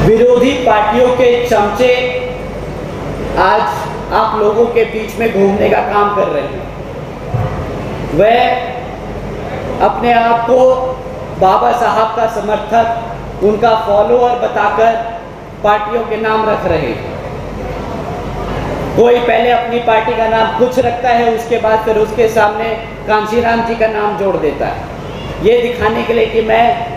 विरोधी पार्टियों के चमचे आज आप लोगों के बीच में घूमने का काम कर रहे हैं। वह अपने आप को बाबा साहब का समर्थक, उनका फॉलोअर बताकर पार्टियों के नाम रख रहे हैं। कोई पहले अपनी पार्टी का नाम कुछ रखता है, उसके बाद फिर उसके सामने कांशीराम जी का नाम जोड़ देता है, ये दिखाने के लिए कि मैं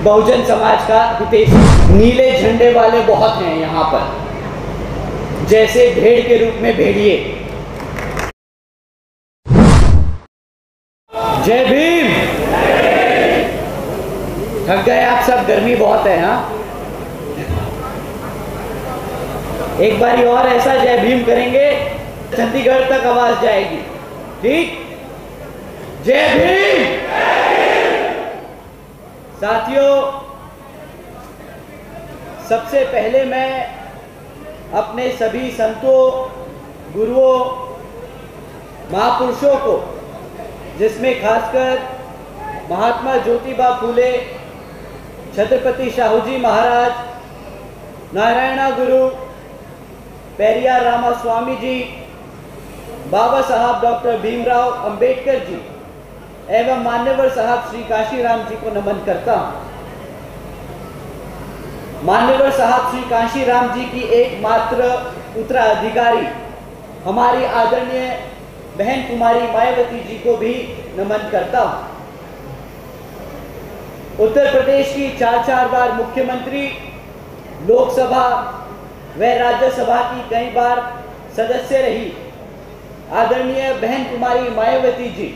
बहुजन समाज का हितैषी। नीले झंडे वाले बहुत हैं यहाँ पर, जैसे भेड़ के रूप में भेड़िए। जय भीम। थक गए आप सब, गर्मी बहुत है। हाँ, एक बारी और ऐसा जय भीम करेंगे, चंडीगढ़ तक आवाज जाएगी। ठीक, जय भीम। साथियों, सबसे पहले मैं अपने सभी संतों, गुरुओं, महापुरुषों को, जिसमें खासकर महात्मा ज्योतिबा फूले, छत्रपति शाहू जी महाराज, नारायणा गुरु, पेरियार रामास्वामी जी, बाबा साहब डॉक्टर भीमराव अंबेडकर जी एवं मान्यवर साहब श्री कांशीराम जी को नमन करता हूं। मान्यवर साहब श्री कांशीराम जी की एकमात्र उत्तराधिकारी हमारी आदरणीय बहन कुमारी मायावती जी को भी नमन करता हूं। उत्तर प्रदेश की 4 बार मुख्यमंत्री, लोकसभा व राज्यसभा की कई बार सदस्य रही आदरणीय बहन कुमारी मायावती जी,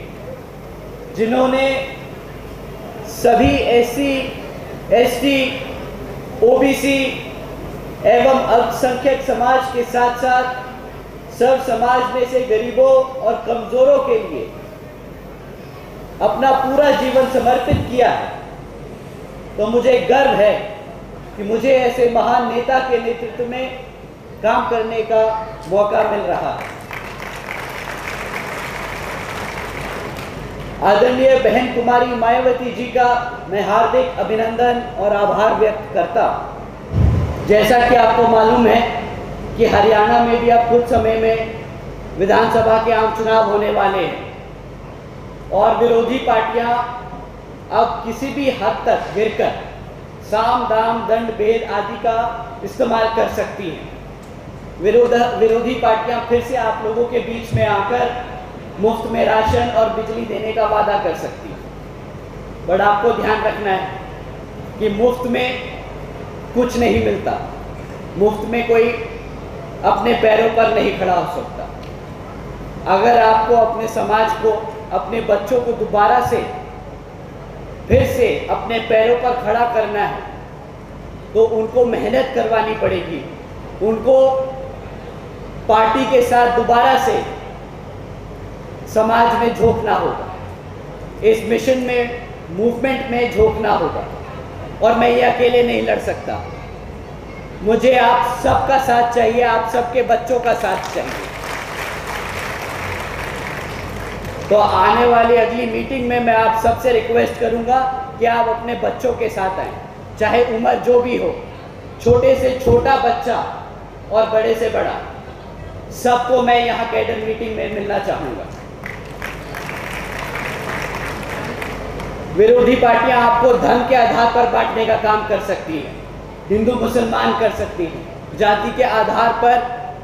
जिन्होंने सभी एससी, एसटी, ओबीसी एवं अल्पसंख्यक समाज के साथ साथ सर्व समाज में से गरीबों और कमजोरों के लिए अपना पूरा जीवन समर्पित किया है। तो मुझे गर्व है कि मुझे ऐसे महान नेता के नेतृत्व में काम करने का मौका मिल रहा है। आदरणीय बहन कुमारी मायावती जी का मैं हार्दिक अभिनंदन और आभार व्यक्त करता हूं। जैसा कि आपको मालूम है कि हरियाणा में भी अब कुछ समय में विधानसभा के आम चुनाव होने वाले हैं और विरोधी पार्टियां अब किसी भी हद तक गिरकर साम दाम दंड भेद आदि का इस्तेमाल कर सकती हैं। विरोधी पार्टियां फिर से आप लोगों के बीच में आकर मुफ्त में राशन और बिजली देने का वादा कर सकती है। बट आपको ध्यान रखना है कि मुफ्त में कुछ नहीं मिलता, मुफ्त में कोई अपने पैरों पर नहीं खड़ा हो सकता। अगर आपको अपने समाज को, अपने बच्चों को दोबारा से फिर से अपने पैरों पर खड़ा करना है तो उनको मेहनत करवानी पड़ेगी, उनको पार्टी के साथ दोबारा से समाज में झोंकना होगा, इस मिशन में, मूवमेंट में झोंकना होगा। और मैं ये अकेले नहीं लड़ सकता, मुझे आप सबका साथ चाहिए, आप सबके बच्चों का साथ चाहिए। तो आने वाली अगली मीटिंग में मैं आप सबसे रिक्वेस्ट करूंगा कि आप अपने बच्चों के साथ आएं, चाहे उम्र जो भी हो, छोटे से छोटा बच्चा और बड़े से बड़ा, सबको मैं यहाँ कैडर मीटिंग में मिलना चाहूंगा। विरोधी पार्टियां आपको धन के आधार पर बांटने का काम कर सकती हैं, हिंदू मुसलमान कर सकती हैं, जाति के आधार पर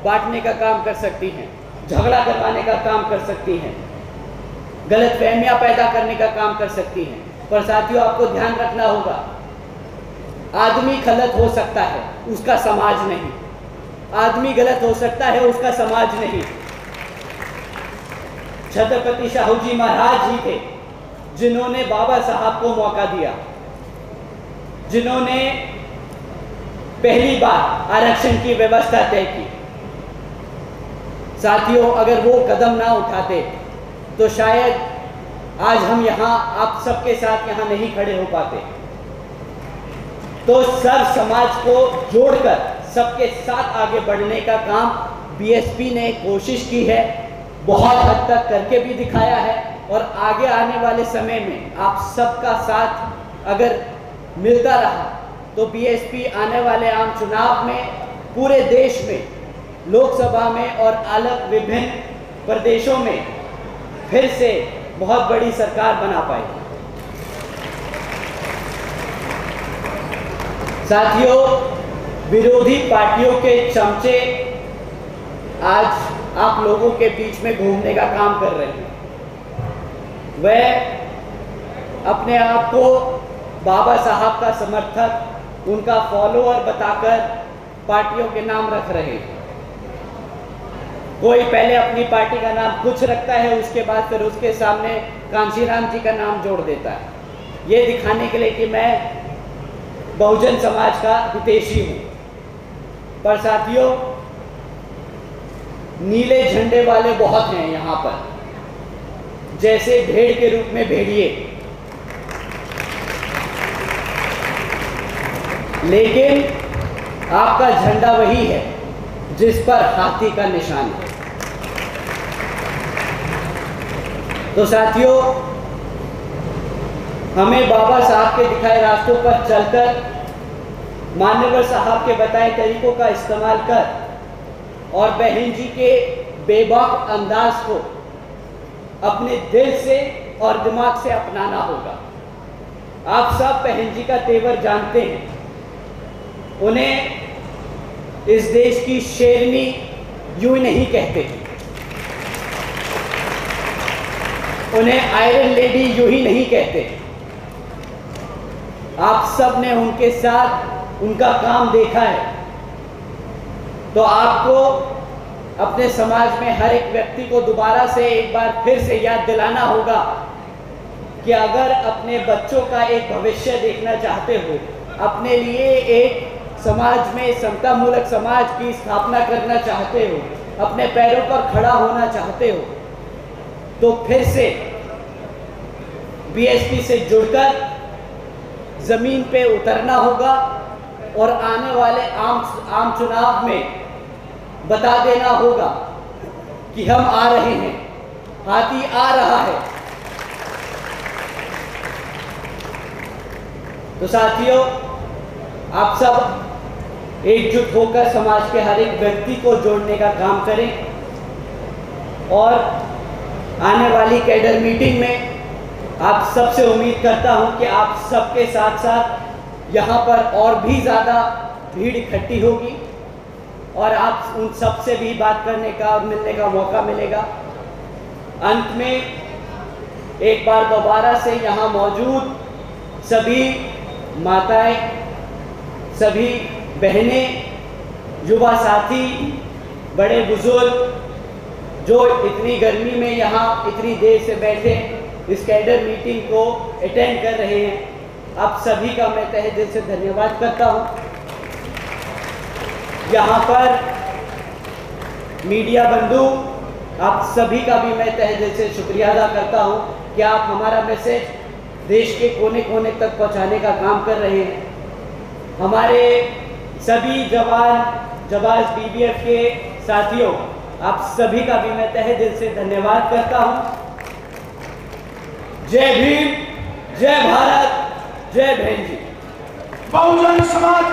बांटने का काम कर सकती हैं, झगड़ा करवाने का काम कर सकती हैं, गलतफहमियां पैदा करने का काम कर सकती हैं। पर साथियों, आपको ध्यान रखना होगा, आदमी गलत हो सकता है, उसका समाज नहीं। आदमी गलत हो सकता है, उसका समाज नहीं। छत्रपति शाहू जी महाराज ही थे जिन्होंने बाबा साहब को मौका दिया, जिन्होंने पहली बार आरक्षण की व्यवस्था तय की। साथियों, अगर वो कदम ना उठाते तो शायद आज हम यहाँ आप सबके साथ यहाँ नहीं खड़े हो पाते। तो सर्व समाज को जोड़कर सबके साथ आगे बढ़ने का काम बीएसपी ने कोशिश की है, बहुत हद तक करके भी दिखाया है। और आगे आने वाले समय में आप सबका साथ अगर मिलता रहा तो बीएसपी आने वाले आम चुनाव में पूरे देश में, लोकसभा में और अलग विभिन्न प्रदेशों में फिर से बहुत बड़ी सरकार बना पाएगी। साथियों, विरोधी पार्टियों के चमचे आज आप लोगों के बीच में घूमने का काम कर रहे हैं। वह अपने आप को बाबा साहब का समर्थक, उनका फॉलोअर बताकर पार्टियों के नाम रख रहे हैं। कोई पहले अपनी पार्टी का नाम कुछ रखता है, उसके बाद फिर उसके सामने कांशीराम जी का नाम जोड़ देता है, ये दिखाने के लिए कि मैं बहुजन समाज का हितैषी हूँ। पर साथियों, नीले झंडे वाले बहुत हैं यहाँ पर, जैसे भेड़ के रूप में भेड़िए, लेकिन आपका झंडा वही है जिस पर हाथी का निशान है। तो साथियों, हमें बाबा साहब के दिखाए रास्तों पर चलकर, मान्यवर साहब के बताए तरीकों का इस्तेमाल कर और बहन जी के बेबाक अंदाज को अपने दिल से और दिमाग से अपनाना होगा। आप सब बहन जी का तेवर जानते हैं। उन्हें इस देश की शेरनी यूं नहीं कहते, उन्हें आयरन लेडी यूं ही नहीं कहते। आप सब ने उनके साथ उनका काम देखा है। तो आपको अपने समाज में हर एक व्यक्ति को दोबारा से एक बार फिर से याद दिलाना होगा कि अगर अपने बच्चों का एक भविष्य देखना चाहते हो, अपने लिए एक समाज में समतामूलक समाज की स्थापना करना चाहते हो, अपने पैरों पर खड़ा होना चाहते हो, तो फिर से बीएसपी से जुड़कर जमीन पे उतरना होगा और आने वाले आम चुनाव में बता देना होगा कि हम आ रहे हैं, हाथी आ रहा है। तो साथियों, आप सब एकजुट होकर समाज के हर एक व्यक्ति को जोड़ने का काम करें और आने वाली कैडर मीटिंग में आप सबसे उम्मीद करता हूं कि आप सबके साथ साथ यहाँ पर और भी ज़्यादा भीड़ इकट्ठी होगी और आप उन सब से भी बात करने का और मिलने का मौका मिलेगा। अंत में एक बार दोबारा से यहाँ मौजूद सभी माताएं, सभी बहनें, युवा साथी, बड़े बुजुर्ग जो इतनी गर्मी में यहाँ इतनी देर से बैठे इस कैडर मीटिंग को अटेंड कर रहे हैं, आप सभी का मैं तहे दिल से धन्यवाद करता हूँ। यहाँ पर मीडिया बंधु, आप सभी का भी मैं तहे दिल से शुक्रिया अदा करता हूँ कि आप हमारा मैसेज देश के कोने कोने तक पहुँचाने का काम कर रहे हैं। हमारे सभी जवान बीबीएफ के साथियों, आप सभी का भी मैं तहे दिल से धन्यवाद करता हूँ। जय भीम, जय भारत, जय बहन जी। बहुजन समाज